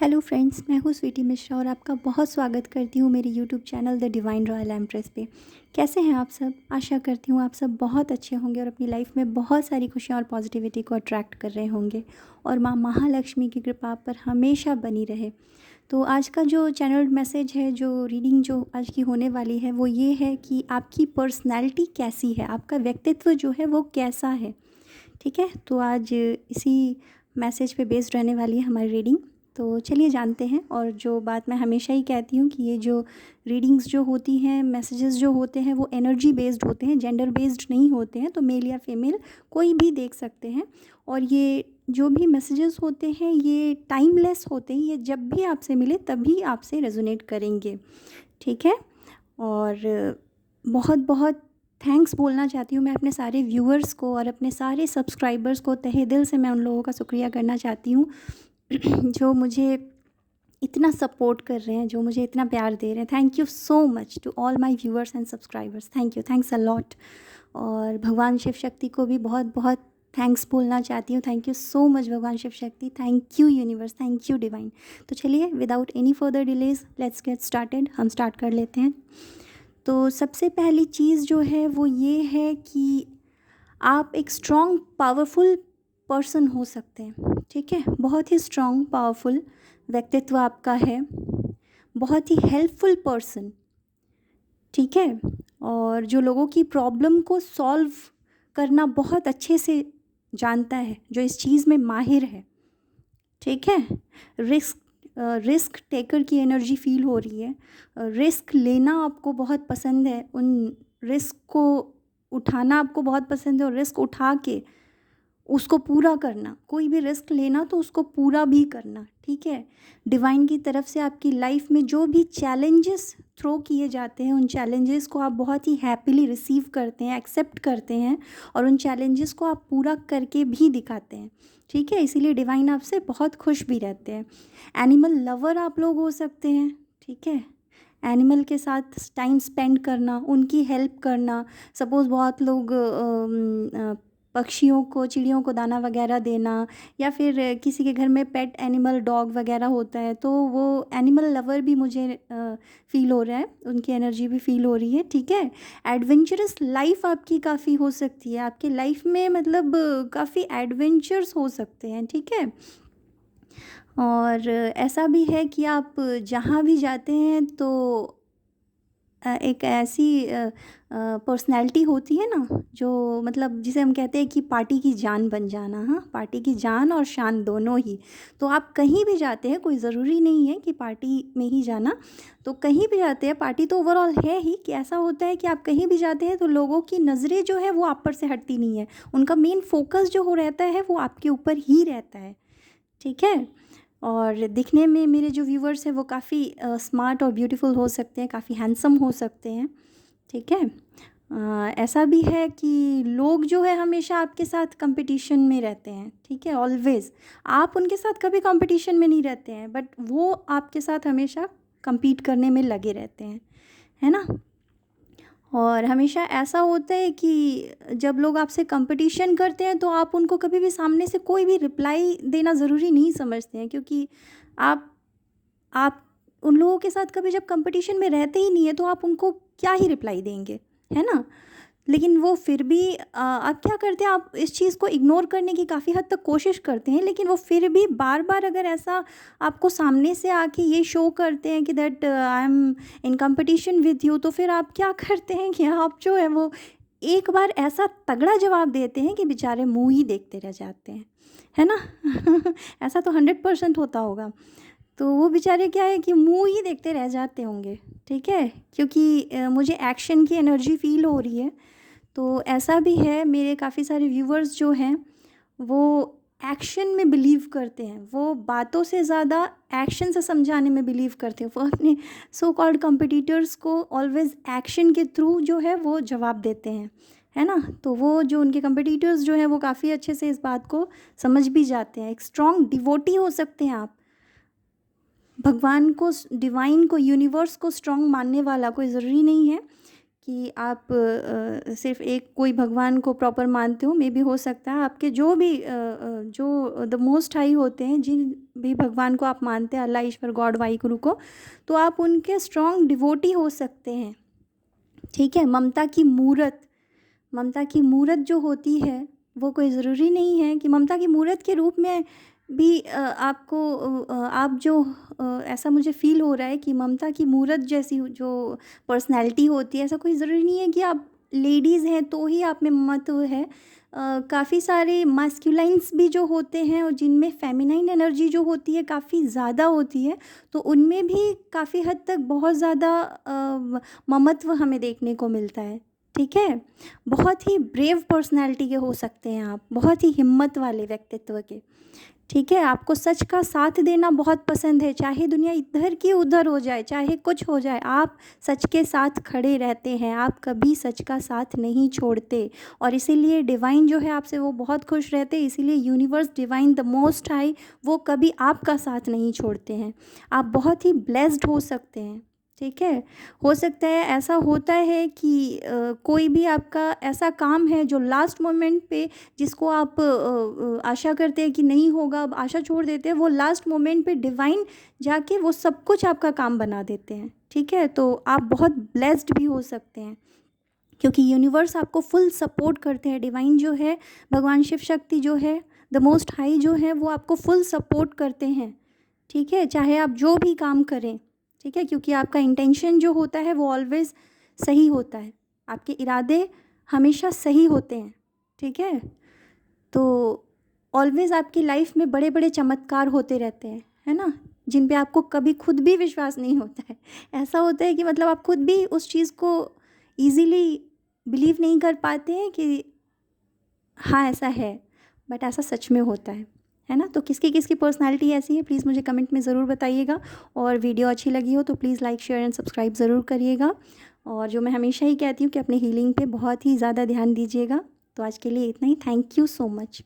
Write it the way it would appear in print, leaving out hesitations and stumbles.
Hello friends, मैं हूँ स्वीटी मिश्रा और आपका बहुत स्वागत करती हूँ मेरे YouTube channel the divine royal empress पे। कैसे हैं आप सब? आशा करती हूँ आप सब बहुत अच्छे होंगे और अपनी लाइफ में बहुत सारी खुशियाँ और पॉजिटिविटी को अट्रैक्ट कर रहे होंगे और माँ महालक्ष्मी की कृपा आप पर हमेशा बनी रहे। तो आज का जो चैनल मैसेज है, जो रीडिंग जो आज की होने वाली है, वो ये है कि आपकी पर्सनैलिटी कैसी है, आपका व्यक्तित्व जो है वो कैसा है। ठीक है, तो आज इसी मैसेज पे बेस्ड रहने वाली है हमारी रीडिंग। तो चलिए जानते हैं। और जो बात मैं हमेशा ही कहती हूँ कि ये जो रीडिंग्स जो होती हैं, मैसेजेस जो होते हैं, वो एनर्जी बेस्ड होते हैं, जेंडर बेस्ड नहीं होते हैं। तो मेल या फीमेल कोई भी देख सकते हैं। और ये जो भी मैसेजेस होते हैं ये टाइमलेस होते हैं, ये जब भी आपसे मिले तभी आपसे रेजोनेट करेंगे। ठीक है। और बहुत बहुत थैंक्स बोलना चाहती हूँ मैं अपने सारे व्यूअर्स को और अपने सारे सब्सक्राइबर्स को। तहे दिल से मैं उन लोगों का शुक्रिया करना चाहती हूँ जो मुझे इतना सपोर्ट कर रहे हैं, जो मुझे इतना प्यार दे रहे हैं। Thank you so much to all my viewers and subscribers. Thank you, thanks a lot. और भगवान शिव शक्ति को भी बहुत बहुत थैंक्स बोलना चाहती हूँ। थैंक यू सो मच भगवान Shiv Shakti, thank you universe, thank you divine. तो चलिए without any further delays let's get started. हम स्टार्ट कर लेते हैं। तो सबसे पहली चीज़ जो है वो ये है कि आप एक स्ट्रॉन्ग पावरफुल पर्सन हो सकते हैं। ठीक है, बहुत ही स्ट्रॉन्ग पावरफुल व्यक्तित्व आपका है, बहुत ही हेल्पफुल पर्सन। ठीक है, और जो लोगों की प्रॉब्लम को सॉल्व करना बहुत अच्छे से जानता है, जो इस चीज़ में माहिर है। ठीक है, रिस्क टेकर की एनर्जी फील हो रही है। रिस्क लेना आपको बहुत पसंद है, उन रिस्क को उठाना आपको बहुत पसंद है और रिस्क उठा के उसको पूरा करना। कोई भी रिस्क लेना तो उसको पूरा भी करना। ठीक है, डिवाइन की तरफ से आपकी लाइफ में जो भी चैलेंजेस थ्रो किए जाते हैं, उन चैलेंजेस को आप बहुत ही हैप्पीली रिसीव करते हैं, एक्सेप्ट करते हैं और उन चैलेंजेस को आप पूरा करके भी दिखाते हैं। ठीक है, इसीलिए डिवाइन आपसे बहुत खुश भी रहते हैं। एनिमल लवर आप लोग हो सकते हैं। ठीक है, एनिमल के साथ टाइम स्पेंड करना, उनकी हेल्प करना। सपोज़ बहुत लोग पक्षियों को, चिड़ियों को दाना वगैरह देना, या फिर किसी के घर में पेट एनिमल डॉग वगैरह होता है तो वो एनिमल लवर भी मुझे फ़ील हो रहा है, उनकी एनर्जी भी फ़ील हो रही है। ठीक है, एडवेंचरस लाइफ आपकी काफ़ी हो सकती है, आपकी लाइफ में मतलब काफ़ी एडवेंचर्स हो सकते हैं। ठीक है, और ऐसा भी है कि आप जहाँ भी जाते हैं तो एक ऐसी पर्सनैलिटी होती है ना, जो मतलब जिसे हम कहते हैं कि पार्टी की जान बन जाना। हाँ, पार्टी की जान और शान दोनों ही। तो आप कहीं भी जाते हैं, कोई ज़रूरी नहीं है कि पार्टी में ही जाना, तो कहीं भी जाते हैं, पार्टी तो ओवरऑल है ही कि ऐसा होता है कि आप कहीं भी जाते हैं तो लोगों की नज़रें जो है वो आप पर से हटती नहीं है। उनका मेन फोकस जो हो रहता है वो आपके ऊपर ही रहता है। ठीक है, और दिखने में मेरे जो व्यूवर्स हैं वो काफ़ी स्मार्ट और ब्यूटीफुल हो सकते हैं, काफ़ी हैंडसम हो सकते हैं। ठीक है, ऐसा भी है कि लोग जो है हमेशा आपके साथ कंपटीशन में रहते हैं। ठीक है, ऑलवेज़ आप उनके साथ कभी कंपटीशन में नहीं रहते हैं, बट वो आपके साथ हमेशा compete करने में लगे रहते हैं, है ना। और हमेशा ऐसा होता है कि जब लोग आपसे कंपटीशन करते हैं तो आप उनको कभी भी सामने से कोई भी रिप्लाई देना ज़रूरी नहीं समझते हैं, क्योंकि आप आप उन लोगों के साथ कभी जब कंपटीशन में रहते ही नहीं है तो आप उनको क्या ही रिप्लाई देंगे, है ना। लेकिन वो फिर भी आप क्या करते हैं, आप इस चीज़ को इग्नोर करने की काफ़ी हद तक कोशिश करते हैं, लेकिन वो फिर भी बार बार अगर ऐसा आपको सामने से आके ये शो करते हैं कि that I am in competition with you, तो फिर आप क्या करते हैं कि आप जो है वो एक बार ऐसा तगड़ा जवाब देते हैं कि बेचारे मुंह ही देखते रह जाते हैं, है ना। ऐसा तो 100% होता होगा। तो वो बेचारे क्या है कि मुंह ही देखते रह जाते होंगे। ठीक है, क्योंकि मुझे एक्शन की एनर्जी फील हो रही है। तो ऐसा भी है, मेरे काफ़ी सारे व्यूवर्स जो हैं वो एक्शन में बिलीव करते हैं, वो बातों से ज़्यादा एक्शन से समझाने में बिलीव करते हैं। वो अपने सो कॉल्ड कॉम्पिटिटर्स को ऑलवेज़ एक्शन के थ्रू जो है वो जवाब देते हैं, है ना। तो वो जो उनके कॉम्पिटिटर्स जो हैं वो काफ़ी अच्छे से इस बात को समझ भी जाते हैं। एक स्ट्रॉन्ग डिवोटी हो सकते हैं आप, भगवान को, डिवाइन को, यूनिवर्स को स्ट्रॉन्ग मानने वाला। कोई ज़रूरी नहीं है कि आप सिर्फ एक कोई भगवान को प्रॉपर मानते हो, मे बी हो सकता है आपके जो भी जो द मोस्ट हाई होते हैं, जिन भी भगवान को आप मानते हैं, अल्लाह, ईश्वर, गॉड, वाहिगुरु को, तो आप उनके स्ट्रॉन्ग डिवोटी हो सकते हैं। ठीक है। ममता की मूरत जो होती है वो कोई ज़रूरी नहीं है कि ममता की मूरत के रूप में भी आपको आप जो ऐसा मुझे फ़ील हो रहा है कि ममता की मूरत जैसी जो पर्सनैलिटी होती है, ऐसा कोई ज़रूरी नहीं है कि आप लेडीज़ हैं तो ही आप में ममत्व है। काफ़ी सारे मास्कुलाइन्स भी जो होते हैं और जिनमें फेमिनाइन एनर्जी जो होती है काफ़ी ज़्यादा होती है, तो उनमें भी काफ़ी हद तक बहुत ज़्यादा ममत्व हमें देखने को मिलता है। ठीक है। बहुत ही ब्रेव पर्सनैलिटी के हो सकते हैं आप, बहुत ही हिम्मत वाले व्यक्तित्व के। ठीक है। आपको सच का साथ देना बहुत पसंद है, चाहे दुनिया इधर की उधर हो जाए, चाहे कुछ हो जाए, आप सच के साथ खड़े रहते हैं, आप कभी सच का साथ नहीं छोड़ते। और इसीलिए डिवाइन जो है आपसे वो बहुत खुश रहते हैं, इसीलिए universe, divine, the most high, वो कभी आपका साथ नहीं छोड़ते हैं। आप बहुत ही ब्लेस्ड हो सकते हैं। ठीक है। हो सकता है ऐसा होता है कि कोई भी आपका ऐसा काम है जो लास्ट मोमेंट पे, जिसको आप आशा करते हैं कि नहीं होगा, अब आशा छोड़ देते हैं, वो लास्ट मोमेंट पे डिवाइन जाके वो सब कुछ आपका काम बना देते हैं। ठीक है। तो आप बहुत ब्लेस्ड भी हो सकते हैं क्योंकि यूनिवर्स आपको फुल सपोर्ट करते हैं। डिवाइन जो है, भगवान शिव शक्ति जो है, द मोस्ट हाई जो है, वो आपको फुल सपोर्ट करते हैं। ठीक है। चाहे आप जो भी काम करें। ठीक है। क्योंकि आपका इंटेंशन जो होता है वो ऑलवेज़ सही होता है, आपके इरादे हमेशा सही होते हैं। ठीक है। तो ऑलवेज़ आपकी लाइफ में बड़े बड़े चमत्कार होते रहते हैं, है ना, जिन पे आपको कभी खुद भी विश्वास नहीं होता है। ऐसा होता है कि मतलब आप खुद भी उस चीज़ को ईज़िली बिलीव नहीं कर पाते हैं कि हाँ ऐसा है, बट ऐसा सच में होता है ना। तो किसकी किसकी पर्सनालिटी ऐसी है, प्लीज़ मुझे कमेंट में ज़रूर बताइएगा। और वीडियो अच्छी लगी हो तो please like, share and subscribe ज़रूर करिएगा। और जो मैं हमेशा ही कहती हूँ कि अपने हीलिंग पे बहुत ही ज़्यादा ध्यान दीजिएगा। तो आज के लिए इतना ही। Thank you so much.